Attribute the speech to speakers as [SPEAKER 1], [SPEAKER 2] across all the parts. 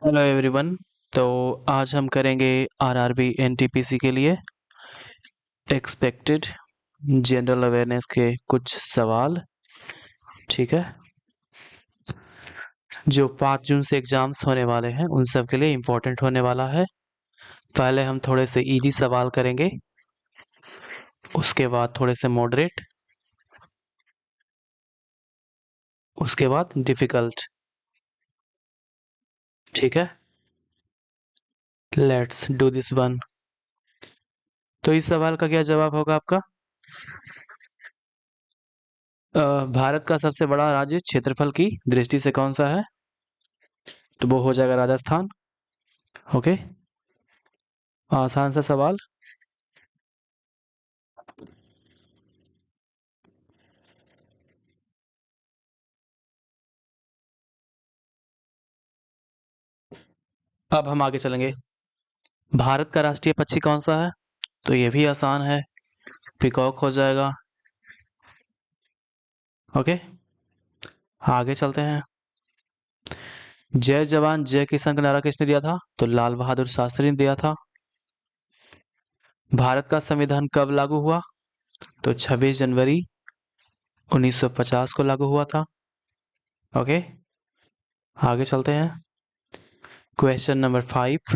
[SPEAKER 1] Hello everyone. तो आज हम करेंगे आरआरबी एनटीपीसी के लिए एक्सपेक्टेड जनरल अवेयरनेस के कुछ सवाल। ठीक है। जो 5 जून से एग्जाम्स होने वाले हैं उन सब के लिए इम्पोर्टेंट होने वाला है। पहले हम थोड़े से इजी सवाल करेंगे, उसके बाद थोड़े से मॉडरेट, उसके बाद डिफिकल्ट। ठीक है, लेट्स डू दिस वन। तो इस सवाल का क्या जवाब होगा आपका? भारत का सबसे बड़ा राज्य क्षेत्रफल की दृष्टि से कौन सा है? तो वो हो जाएगा राजस्थान। ओके, आसान सा सवाल। अब हम आगे चलेंगे। भारत का राष्ट्रीय पक्षी कौन सा है? तो ये भी आसान है, पीकॉक हो जाएगा। ओके, आगे चलते हैं। जय जवान जय किसान का नारा किसने दिया था? तो लाल बहादुर शास्त्री ने दिया था। भारत का संविधान कब लागू हुआ? तो 26 जनवरी 1950 को लागू हुआ था। ओके, आगे चलते हैं। Question number 5।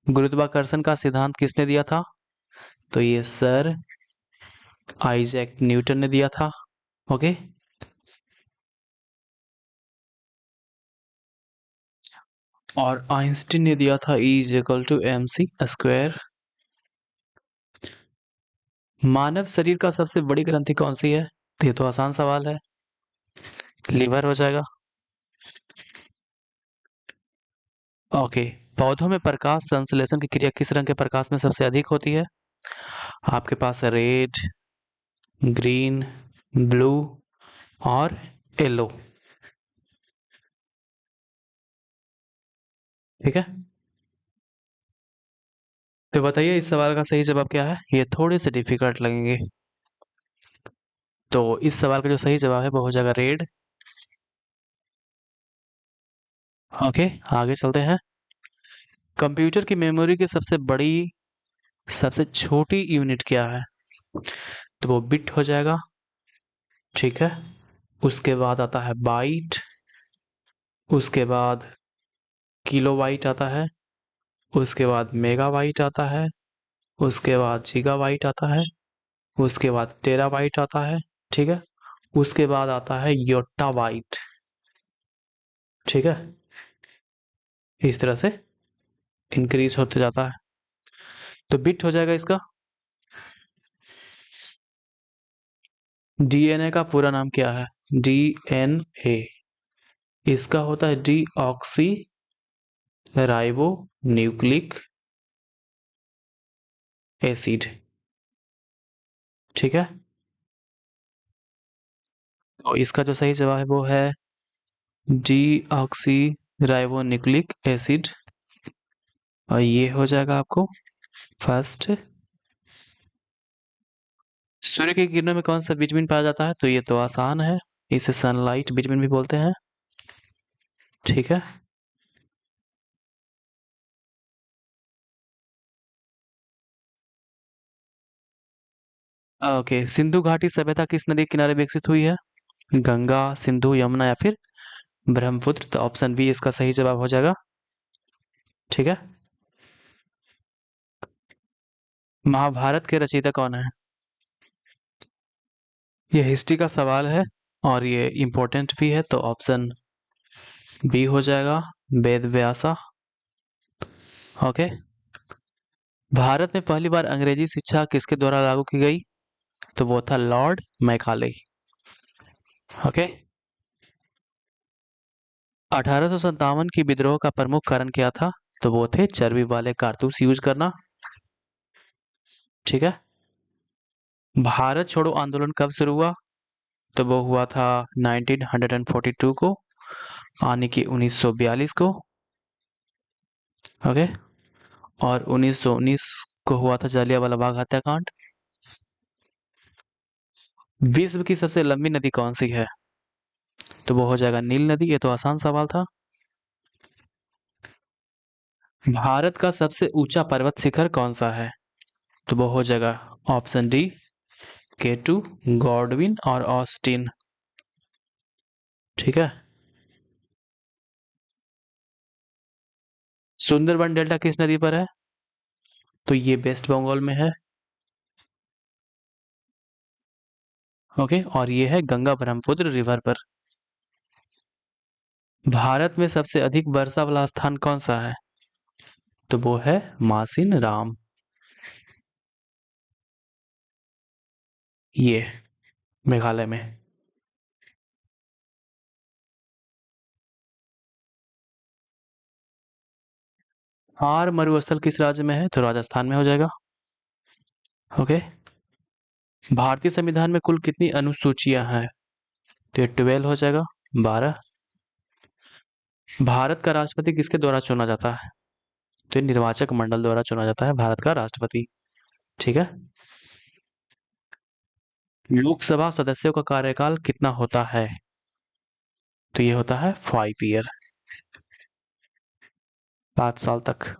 [SPEAKER 1] गुरुत्वाकर्षण का सिद्धांत किसने दिया था? तो ये सर आइजैक न्यूटन ने दिया था। ओके, और आइंस्टीन ने दिया था E is equal to mc²। मानव शरीर का सबसे बड़ी ग्रंथि कौन सी है? ये तो आसान सवाल है, लीवर हो जाएगा। ओके, पौधों में प्रकाश संश्लेषण की क्रिया किस रंग के प्रकाश में सबसे अधिक होती है? आपके पास रेड, ग्रीन, ब्लू और येलो। ठीक है, तो बताइए इस सवाल का सही जवाब क्या है? ये थोड़े से डिफिकल्ट लगेंगे। तो इस सवाल का जो सही जवाब है वो हो जाएगा रेड। ओके, आगे चलते हैं। कंप्यूटर की मेमोरी की सबसे बड़ी, सबसे छोटी यूनिट क्या है? तो वो बिट हो जाएगा। ठीक है, उसके बाद आता है बाइट, उसके बाद किलोबाइट आता है, उसके बाद मेगाबाइट आता है, उसके बाद गीगाबाइट आता है, उसके बाद टेराबाइट आता है। ठीक है, उसके बाद आता है योट्टाबाइट। ठीक है, इस तरह से इंक्रीज होते जाता है। तो बिट हो जाएगा इसका। डीएनए का पूरा नाम क्या है? डीएनए, इसका होता है डीऑक्सी राइबो न्यूक्लिक एसिड। ठीक है, तो इसका जो सही जवाब है वो है डीऑक्सी राइबो न्यूक्लिक एसिड। और ये हो जाएगा आपको फर्स्ट। सूर्य की किरणों में कौन सा विटामिन पाया जाता है? तो ये तो आसान है, इसे सनलाइट विटामिन भी बोलते हैं। ठीक है, ओके। सिंधु घाटी सभ्यता किस नदी के किनारे विकसित हुई है? गंगा, सिंधु, यमुना या फिर ब्रह्मपुत्र। तो ऑप्शन बी इसका सही जवाब हो जाएगा। ठीक है, महाभारत के रचयिता कौन है? ये हिस्ट्री का सवाल है और ये इम्पोर्टेंट भी है, तो ऑप्शन बी हो जाएगा, वेद व्यासा। ओके, भारत में पहली बार अंग्रेजी शिक्षा किसके द्वारा लागू की गई? तो वो था लॉर्ड मैकाले। ओके, 1857 की विद्रोह का प्रमुख कारण क्या था? तो वो थे चर्बी वाले कारतूस यूज करना। ठीक है, भारत छोड़ो आंदोलन कब शुरू हुआ? तो वो हुआ था 1942 को, आने की 1942 को। ओके, और 1919 को हुआ था जलियांवाला बाग हत्याकांड। विश्व की सबसे लंबी नदी कौन सी है? तो वो हो जाएगा नील नदी। ये तो आसान सवाल था। भारत का सबसे ऊंचा पर्वत शिखर कौन सा है? तो वो हो जाएगा ऑप्शन डी K2, गॉडविन और ऑस्टिन। ठीक है। सुंदरबन डेल्टा किस नदी पर है? तो ये वेस्ट बंगाल में है। ओके, और ये है गंगा ब्रह्मपुत्र रिवर पर। भारत में सबसे अधिक वर्षा वाला स्थान कौन सा है? तो वो है मासिन राम। ये मेघालय में। थार मरुस्थल किस राज्य में है? तो राजस्थान में हो जाएगा। ओके। भारतीय संविधान में कुल कितनी अनुसूचियां हैं? तो ये 12 हो जाएगा, 12। भारत का राष्ट्रपति किसके द्वारा चुना जाता है? तो ये निर्वाचक मंडल द्वारा चुना जाता है भारत का राष्ट्रपति। ठीक है। लोकसभा सदस्यों का कार्यकाल कितना होता है? तो ये होता है 5 ईयर, 5 साल तक।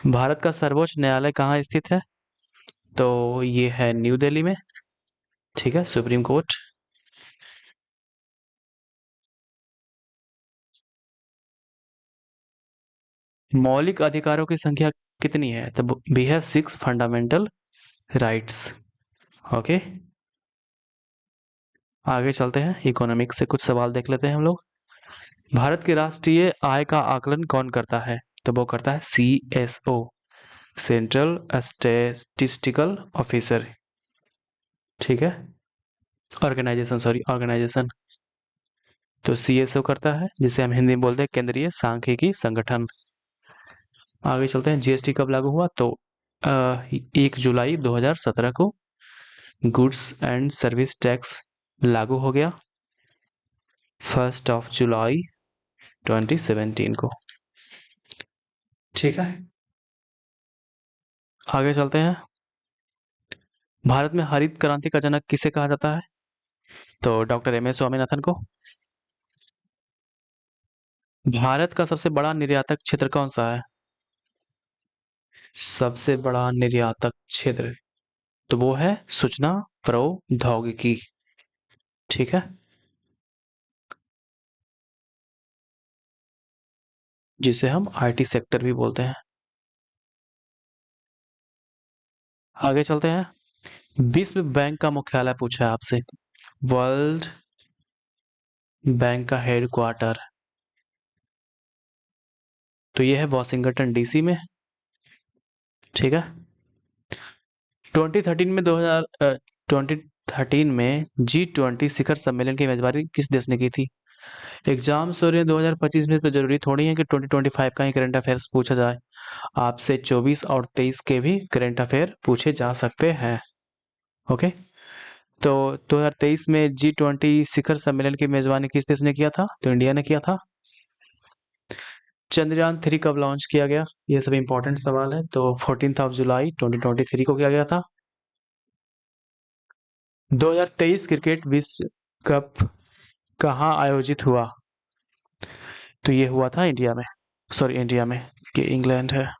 [SPEAKER 1] भारत का सर्वोच्च न्यायालय कहाँ स्थित है? तो ये है न्यू दिल्ली में। ठीक है, सुप्रीम कोर्ट। मौलिक अधिकारों की संख्या कितनी है? तो we have 6 fundamental rights. Okay. आगे चलते हैं, इकोनॉमिक्स से कुछ सवाल देख लेते हैं हम लोग। भारत की राष्ट्रीय आय का आकलन कौन करता है? तो वो करता है CSO, सेंट्रल स्टैटिस्टिकल ऑफिसर। ठीक है, ऑर्गेनाइजेशन, सॉरी ऑर्गेनाइजेशन। तो CSO करता है, जिसे हम हिंदी में बोलते हैं केंद्रीय सांख्यिकी संगठन। आगे चलते हैं, GST कब लागू हुआ? तो 1 जुलाई 2017 को गुड्स एंड सर्विस टैक्स लागू हो गया 1 जुलाई 2017 को। ठीक है। आगे चलते हैं, भारत में हरित क्रांति का जनक किसे कहा जाता है? तो डॉक्टर MS स्वामीनाथन को। भारत का सबसे बड़ा निर्यातक क्षेत्र कौन सा है? सबसे बड़ा निर्यातक क्षेत्र, तो वो है सूचना प्रौद्योगिकी। ठीक है। जिसे हम IT सेक्टर भी बोलते हैं। आगे चलते हैं, विश्व बैंक का मुख्यालय पूछा है आपसे। वर्ल्ड बैंक का हेड क्वार्टर, तो ये है वॉशिंगटन DC में। ठीक है। 2013 में 2013 में G20 शिखर सम्मेलन की मेजबानी किस देश ने की थी? एग्जाम्स हो रहे हैं 2025 में, तो जरूरी थोड़ी है कि 2025 का ही करंट अफेयर्स पूछा जाए। आपसे 24 और 23 के भी करंट अफेयर पूछे जा सकते हैं। ओके। तो 2023 में G20 शिखर सम्मेलन की मेजबानी किस देश ने किया था? तो इंडिया ने किया था। चंद्रयान 3 कब लॉन्च किया गया? ये सब इंपॉर्टेंट सवाल है। तो 14 जुलाई 2023 को किया गया था। 2023 क्रिकेट विश्व कप कहाँ आयोजित हुआ? तो ये हुआ था इंडिया में, सॉरी इंडिया में, कि इंग्लैंड है।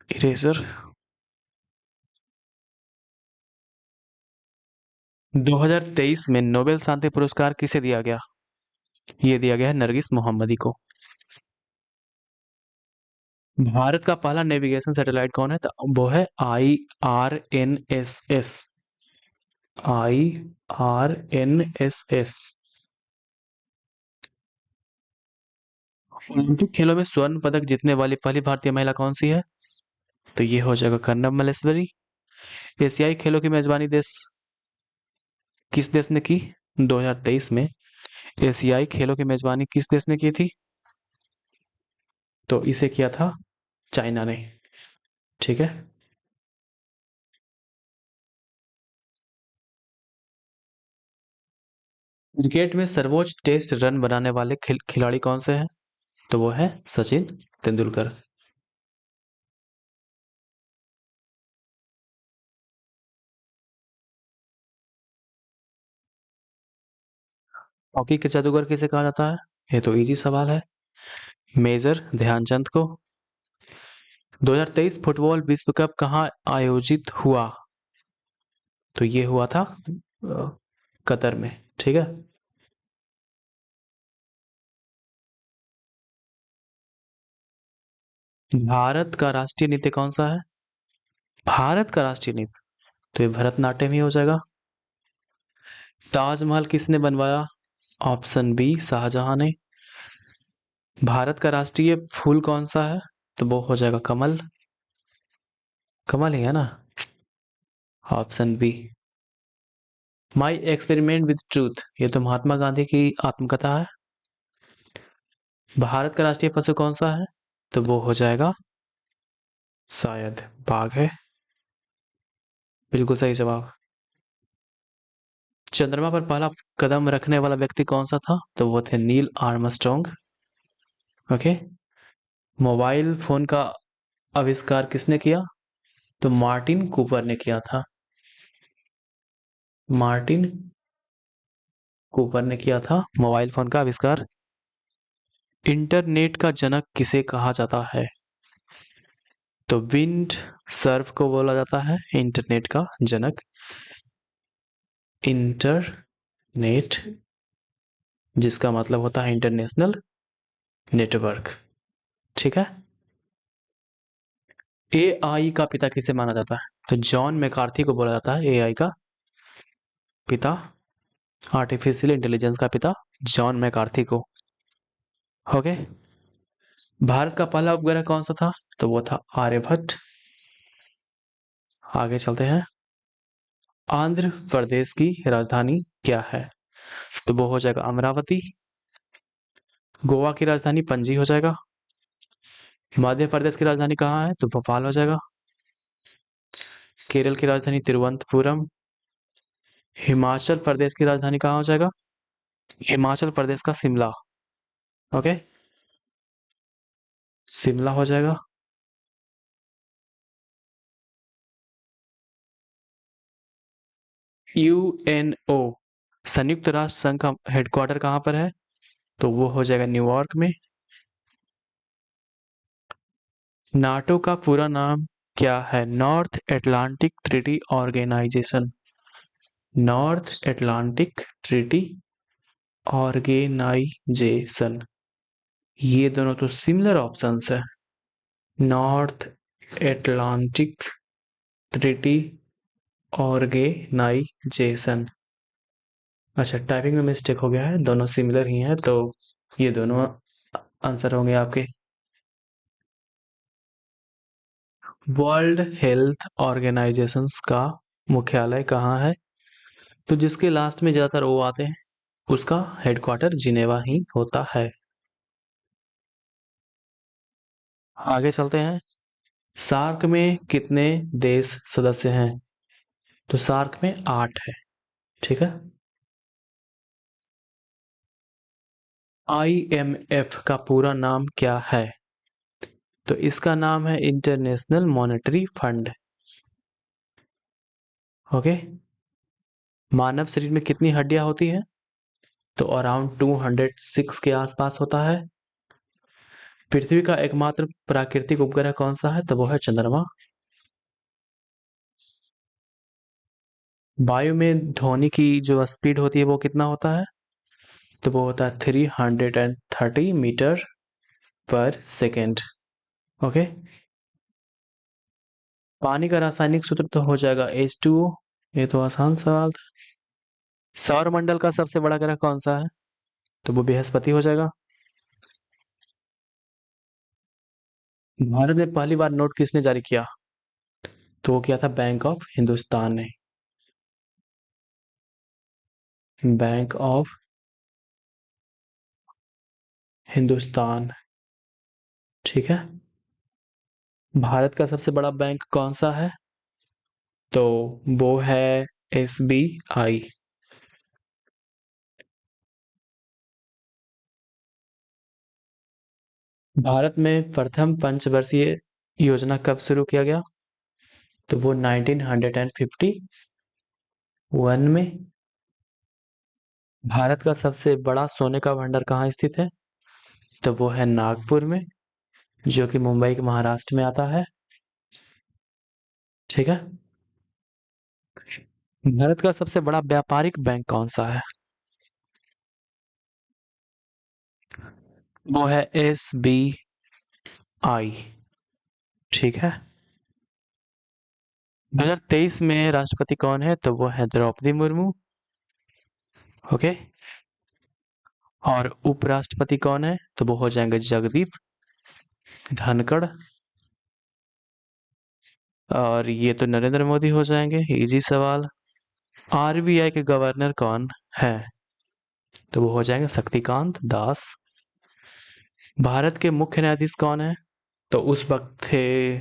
[SPEAKER 1] इरेजर। 2023 में नोबेल शांति पुरस्कार किसे दिया गया? ये दिया गया है नरगिस मोहम्मदी को। भारत का पहला नेविगेशन सैटेलाइट कौन है? तो वो है IRNSS। IRNSS। ओलंपिक खेलों में स्वर्ण पदक जीतने वाली पहली भारतीय महिला कौन सी है? तो ये हो जाएगा कर्नम मलेश्वरी। एशियाई खेलों की मेजबानी देश किस देश ने की? 2023 में एशियाई खेलों की मेजबानी किस देश ने की थी? तो इसे किया था चाइना ने। ठीक है। क्रिकेट में सर्वोच्च टेस्ट रन बनाने वाले खिलाड़ी कौन से हैं? तो वो है सचिन तेंदुलकर। हॉकी के जादूगर किसे कहा जाता है? ये तो इजी सवाल है। मेजर ध्यानचंद को। 2023 फुटबॉल विश्व कप कहाँ आयोजित हुआ? तो ये हुआ था कतर में। ठीक है। भारत का राष्ट्रीय नृत्य कौन सा है? भारत का राष्ट्रीय नृत्य तो ये भरतनाट्यम ही हो जाएगा। ताजमहल किसने बनवाया? ऑप्शन बी शाहजहां ने। भारत का राष्ट्रीय फूल कौन सा है? तो वो हो जाएगा कमल। कमल ही है ना। Option B. My experiment with truth ये तो महात्मा गांधी की आत्मकथा है। भारत का राष्ट्रीय पशु कौन सा है? तो वो हो जाएगा शायद बाघ है। बिल्कुल सही जवाब। चंद्रमा पर पहला कदम रखने वाला व्यक्ति कौन सा था? तो वो थे Neil Armstrong. Okay. Mobile phone का आविष्कार किसने किया? तो मार्टिन कूपर ने किया था। मार्टिन कूपर ने किया था मोबाइल फोन का आविष्कार। इंटरनेट का जनक किसे कहा जाता है? तो विंड सर्फ को बोला जाता है इंटरनेट का जनक। इंटरनेट जिसका मतलब होता है इंटरनेशनल नेटवर्क। ठीक है। एआई का पिता किसे माना जाता है? तो जॉन मैकार्थी को बोला जाता है एआई का पिता। आर्टिफिशियल इंटेलिजेंस का पिता जॉन मैकार्थी को। ओके। भारत का पहला उपग्रह कौन सा था? तो वो था आर्यभट्ट। आगे चलते हैं। आंध्र प्रदेश की राजधानी क्या है? तो वो हो जाएगा अमरावती। गोवा की राजधानी पणजी हो जाएगा। मध्य प्रदेश की राजधानी कहाँ है? तो भोपाल हो जाएगा। केरल की राजधानी तिरुवनंतपुरम। हिमाचल प्रदेश की राजधानी कहाँ हो जाएगा? हिमाचल प्रदेश का शिमला। ओके। शिमला हो जाएगा। यूएनओ संयुक्त राष्ट्र संघ का हेडक्वार्टर कहाँ पर है? तो वो हो जाएगा न्यूयॉर्क में। नाटो का पूरा नाम क्या है? North Atlantic Treaty Organization. North Atlantic Treaty Organization. ये दोनों तो सिमिलर ऑप्शंस है। North Atlantic Treaty Organization. अच्छा टाइपिंग में मिस्टेक हो गया है, दोनों सिमिलर ही हैं तो ये दोनों आंसर होंगे आपके। वर्ल्ड हेल्थ ऑर्गेनाइजेशन का मुख्यालय कहाँ है? तो जिसके लास्ट में ज्यादातर ओ आते हैं उसका हेडक्वार्टर जिनेवा ही होता है। आगे चलते हैं। सार्क में कितने देश सदस्य हैं? तो सार्क में 8 है। ठीक है। आईएमएफ का पूरा नाम क्या है? तो इसका नाम है इंटरनेशनल मॉनेटरी फंड। ओके। मानव शरीर में कितनी हड्डियां होती है? तो अराउंड 206 के आसपास होता है। पृथ्वी का एकमात्र प्राकृतिक उपग्रह कौन सा है? तो वो है चंद्रमा। वायु में ध्वनि की जो स्पीड होती है वो कितना होता है? तो वो होता है 330 मीटर पर सेकेंड। ओके। पानी का रासायनिक सूत्र तो हो जाएगा H2O। ये तो आसान सवाल था। सौर मंडल का सबसे बड़ा ग्रह कौन सा है? तो वो बृहस्पति हो जाएगा। भारत में पहली बार नोट किसने जारी किया? तो वो किया था बैंक ऑफ हिंदुस्तान ने। Bank of Hindustan. ठीक है। भारत का सबसे बड़ा बैंक कौन सा है? तो वो है SBI। भारत में प्रथम पंचवर्षीय योजना कब शुरू किया गया? तो वो 1951 में। भारत का सबसे बड़ा सोने का भंडार कहाँ स्थित है? तो वो है नागपुर में, जो कि मुंबई के महाराष्ट्र में आता है। ठीक है। भारत का सबसे बड़ा व्यापारिक बैंक कौन सा है? वो है SBI। ठीक है। 2023 में राष्ट्रपति कौन है? तो वो है द्रौपदी मुर्मू। ओके। और उपराष्ट्रपति कौन है? तो वो हो जाएंगे जगदीप धनखड़। और ये तो नरेंद्र मोदी हो जाएंगे। इजी सवाल। RBI के गवर्नर कौन है? तो वो हो जाएंगे शक्तिकांत दास। भारत के मुख्य न्यायाधीश कौन है? तो उस वक्त थे,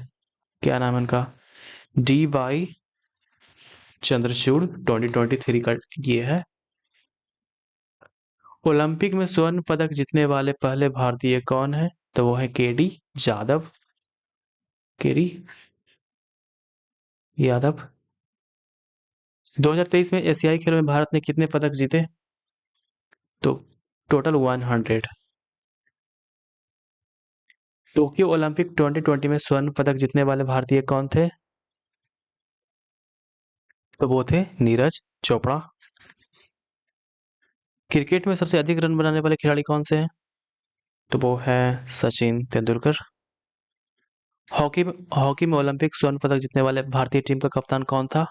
[SPEAKER 1] क्या नाम है उनका, DY चंद्रचूड़। 2023 का ये है। ओलंपिक में स्वर्ण पदक जीतने वाले पहले भारतीय कौन है? तो वो है KD यादव। केरी यादव। 2023 में एशियाई खेलों में भारत ने कितने पदक जीते? तो टोटल 100। टोक्यो ओलंपिक 2020 में स्वर्ण पदक जीतने वाले भारतीय कौन थे? तो वो थे नीरज चोपड़ा। क्रिकेट में सबसे अधिक रन बनाने वाले खिलाड़ी कौन से हैं? तो वो है सचिन तेंदुलकर। हॉकी हॉकी में ओलंपिक स्वर्ण पदक जीतने वाले भारतीय टीम का कप्तान कौन था?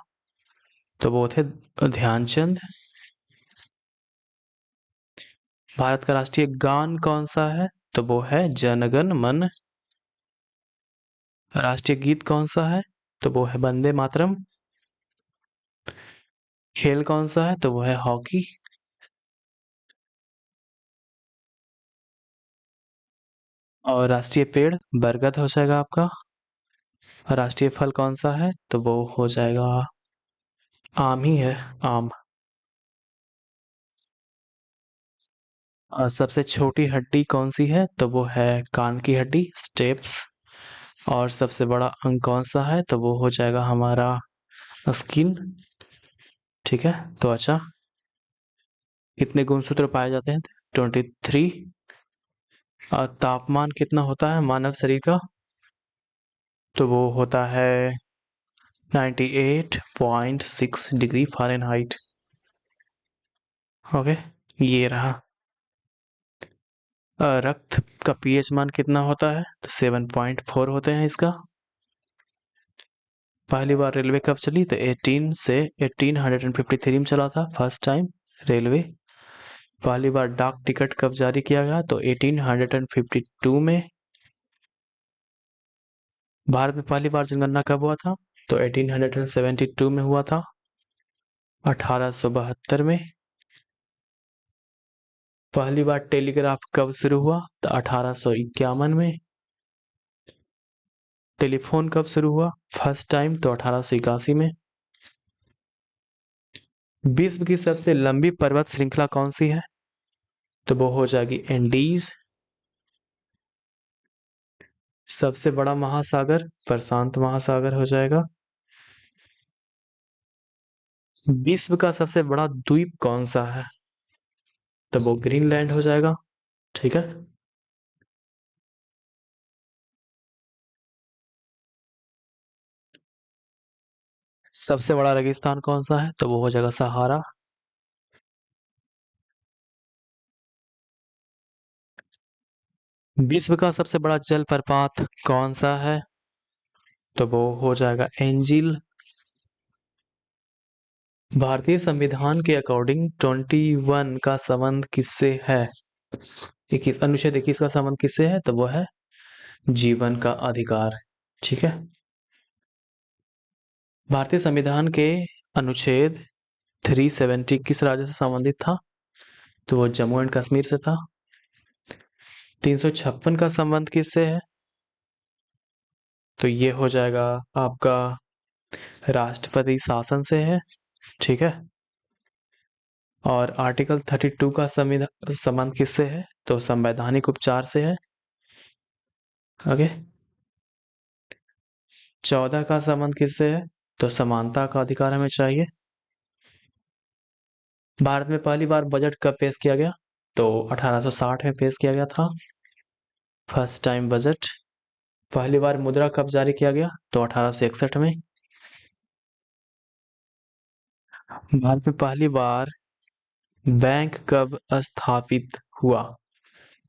[SPEAKER 1] तो वो थे ध्यानचंद। भारत का राष्ट्रीय गान कौन सा है? तो वो है जनगण मन। राष्ट्रीय गीत कौन सा है? तो वो है वंदे मातरम। खेल कौन सा है? तो वो है हॉकी। और राष्ट्रीय पेड़ बरगद हो जाएगा आपका। राष्ट्रीय फल कौन सा है? तो वो हो जाएगा आम ही है, आम। और सबसे छोटी हड्डी कौन सी है? तो वो है कान की हड्डी, स्टेप्स। और सबसे बड़ा अंग कौन सा है? तो वो हो जाएगा हमारा स्किन। ठीक है। तो अच्छा, कितने गुणसूत्र पाए जाते हैं? 23। और तापमान कितना होता है मानव शरीर का? तो वो होता है 98.6 डिग्री फ़ारेनहाइट। ओके। ये रहा। रक्त का पीएच मान कितना होता है? तो 7.4 होते हैं इसका। पहली बार रेलवे कब चली? तो 18 से 1853 में चला था फर्स्ट टाइम रेलवे। पहली बार डाक टिकट कब जारी किया गया? तो 1852 में। भारत में पहली बार जनगणना कब हुआ था? तो 1872 में हुआ था, 1872 में। पहली बार टेलीग्राफ कब शुरू हुआ? तो 1851 में। टेलीफोन कब शुरू हुआ फर्स्ट टाइम? तो 1881 में। विश्व की सबसे लंबी पर्वत श्रृंखला कौन सी है? तो वो हो जाएगी एंडीज। सबसे बड़ा महासागर प्रशांत महासागर हो जाएगा। विश्व का सबसे बड़ा द्वीप कौन सा है? तो वो ग्रीनलैंड हो जाएगा। ठीक है। सबसे बड़ा रेगिस्तान कौन सा है? तो वो हो जाएगा सहारा। विश्व का सबसे बड़ा जलप्रपात कौन सा है? तो वो हो जाएगा एंजिल। भारतीय संविधान के अकॉर्डिंग 21 का संबंध किससे है? 21 अनुच्छेद 21 का संबंध किससे है? तो वो है जीवन का अधिकार। ठीक है। भारतीय संविधान के अनुच्छेद 370 किस राज्य से संबंधित था? तो वो जम्मू एंड कश्मीर से था। 356 का संबंध किससे है? तो ये हो जाएगा आपका राष्ट्रपति शासन से है। ठीक है। और आर्टिकल 32 का संविधान संबंध किससे है? तो संवैधानिक उपचार से है। ओके। 14 का संबंध किससे है? तो समानता का अधिकार हमें चाहिए। भारत में पहली बार बजट कब पेश किया गया? तो 1860 में पेश किया गया था। First time budget. पहली बार मुद्रा कब जारी किया गया? तो 1861 में। भारत में पहली बार बैंक कब स्थापित हुआ?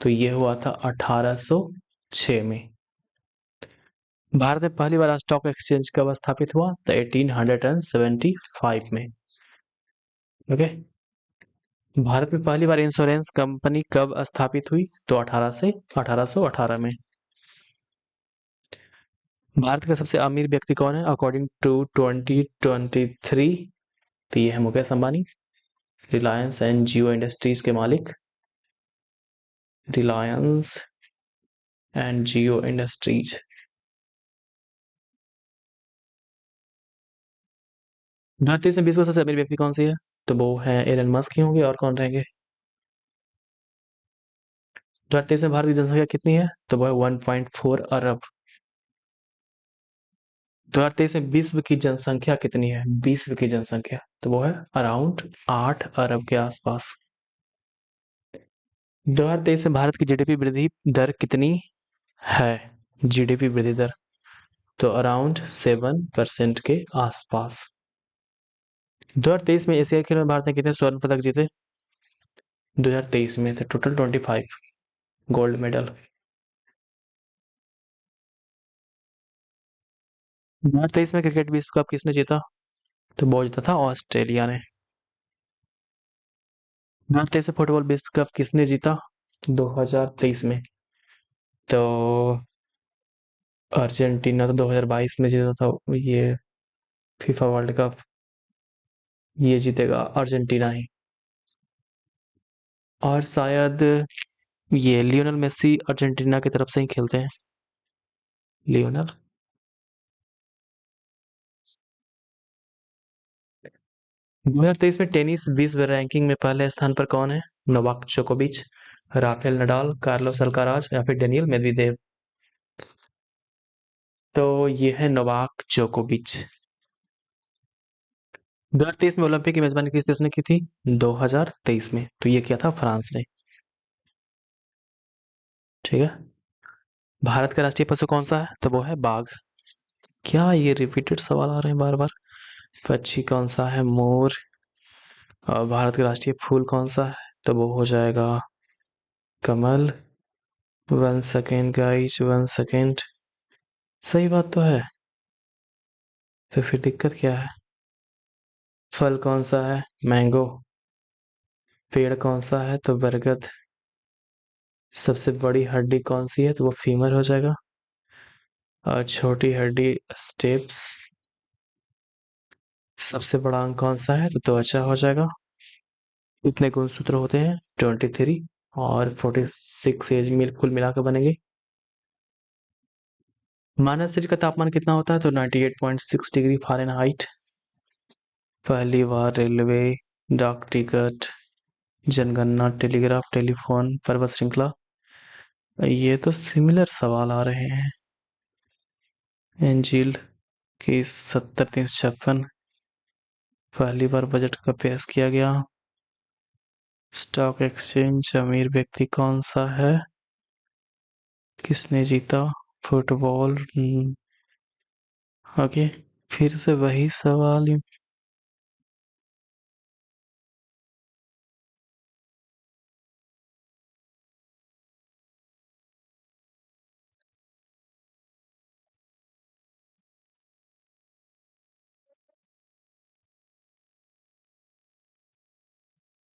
[SPEAKER 1] तो ये हुआ था 1806 में। भारत में पहली बार स्टॉक एक्सचेंज कब स्थापित हुआ? तो 1875 में। ओके। भारत में पहली बार इंश्योरेंस कंपनी कब स्थापित हुई? तो 1818 में। भारत का सबसे अमीर व्यक्ति कौन है अकॉर्डिंग टू 2023? तो ये है Mukesh Ambani, Reliance and Jio industries के मालिक। Reliance and Jio industries. 2023 में विश्व का सबसे अमीर व्यक्ति कौन सी है? तो वो है एलन मस्क ही होंगे, और कौन रहेंगे? 2023 में भारत की जनसंख्या कितनी है? तो वो है 1.4 अरब। 2023 में विश्व की जनसंख्या कितनी है? विश्व की जनसंख्या तो वो है अराउंड 8 अरब के आसपास। 2023 में भारत की जीडीपी वृद्धि दर कितनी है? जीडीपी वृद्धि दर तो अराउंड 7% के आसपास। 2023 में एशियाई खेलों में भारत ने कितने स्वर्ण पदक जीते? 2023 में थे टोटल 25 गोल्ड मेडल। 2023 में क्रिकेट विश्व कप किसने जीता? तो वो जीता था ऑस्ट्रेलिया ने। 2023 में फुटबॉल विश्व कप किसने जीता? 2023 में तो अर्जेंटीना। तो 2022 में जीता था ये फीफा वर्ल्ड कप। ये जीतेगा अर्जेंटीना ही। और शायद ये लियोनेल मेसी अर्जेंटीना की तरफ से ही खेलते हैं। लियोनेल। 2023 में टेनिस विश्व रैंकिंग में पहले स्थान पर कौन है? नोवाक जोकोविच, राफेल नडाल, कार्लोस अल्काराज या फिर डेनियल मेदवेदेव? तो ये है नोवाक जोकोविच। 2023 में ओलंपिक की मेजबानी किस देश ने की थी? 2023 में तो ये किया था फ्रांस ने। ठीक है। भारत का राष्ट्रीय पशु कौन सा है? तो वो है बाघ। क्या ये रिपीटेड सवाल आ रहे हैं बार बार? पक्षी कौन सा है? मोर। और भारत का राष्ट्रीय फूल कौन सा है? तो वो हो जाएगा कमल। 1 सेकेंड गाइस, 1 सेकेंड। सही बात तो है। तो फिर दिक्कत क्या है? फल कौन सा है? मैंगो। पेड़ कौन सा है? तो बरगद। सबसे बड़ी हड्डी कौन सी है? तो वो फीमर हो जाएगा। और छोटी हड्डी स्टेप्स। सबसे बड़ा अंग कौन सा है? तो त्वचा हो जाएगा। कितने गुणसूत्र होते हैं? 23। और 46 एज मिल कुल मिलाकर बनेंगे। मानव शरीर का तापमान कितना होता है? तो 98.6 डिग्री फ़ारेनहाइट। पहली बार रेलवे, डाक टिकट, जनगणना, टेलीग्राफ, टेलीफोन, पर्वत श्रृंखला। ये तो सिमिलर सवाल आ रहे हैं। एंजिल की 70-356। पहली बार बजट कब पेश किया गया? स्टॉक एक्सचेंज अमीर व्यक्ति कौन सा है? किसने जीता? फुटबॉल। ओके। फिर से वही सवाल।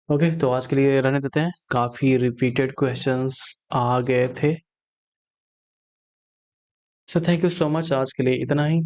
[SPEAKER 1] ओके, तो आज के लिए रहने देते हैं। काफी रिपीटेड क्वेश्चंस आ गए थे। So thank you so much. आज के लिए इतना ही।